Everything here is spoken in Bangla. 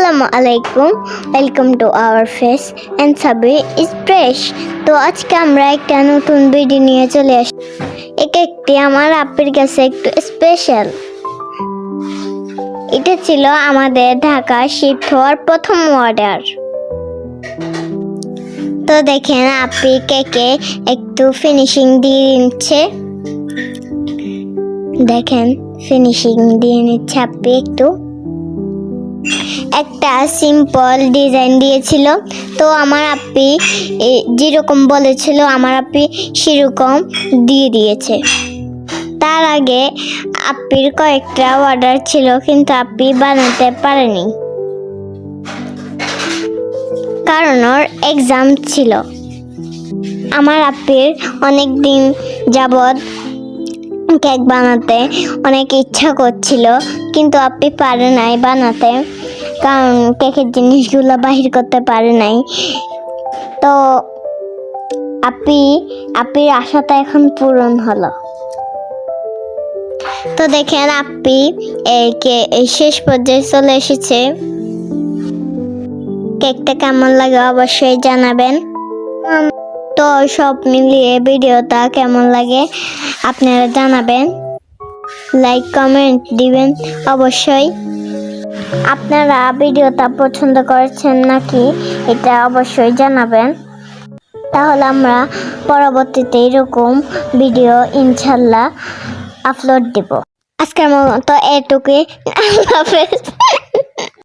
আসসালামু আলাইকুম, welcome to our face and সাবি ইজ ফ্রেশ। তো আজকে আমরা একটা নতুন ভিডিও নিয়ে চলে আসি। একটি আমার আপ্পির কাছে একটু স্পেশাল। এটা ছিল আমাদের ঢাকা শিফট হওয়ার প্রথম অর্ডার। তো দেখেন আপ্পি কেকে একটু ফিনিশিং দিয়ে নিচ্ছে। দেখেন ফিনিশিং দিয়ে নিচ্ছে আপ্পি একটু। একটা সিম্পল ডিজাইন দিয়েছিল, তো আমার আপ্পি যেরকম বলেছিল আমার আপ্পি সেরকম দিয়ে দিয়েছে। তার আগে আপ্পির কয়েকটা অর্ডার ছিল, কিন্তু আপ্পি বানাতে পারেনি কারণ ওর এক্সাম ছিল। আমার আপ্পির অনেক দিন যাবৎ কেক বানাতে অনেক ইচ্ছা করছিল, কিন্তু আপ্পি পারে নাই বানাতে, কারণ কেকের জিনিসগুলো বাহির করতে পারে নাই। তো আপ্পির আশাটা এখন পূরণ হলো। তো দেখেন আপ্পি এই শেষ পর্যায়ে চলে এসেছে। কেকটা কেমন লাগে অবশ্যই জানাবেন। তো সব মিলিয়ে ভিডিওটা কেমন লাগে আপনারা জানাবেন, লাইক কমেন্ট দিবেন অবশ্যই। আপনারা ভিডিওটা পছন্দ করেছেন নাকি এটা অবশ্যই জানাবেন, তাহলে আমরা পরবর্তীতে এরকম ভিডিও ইনশাল্লাহ আপলোড দেব। আজকের মতো এটুকুই। আল্লাহ হাফেজ।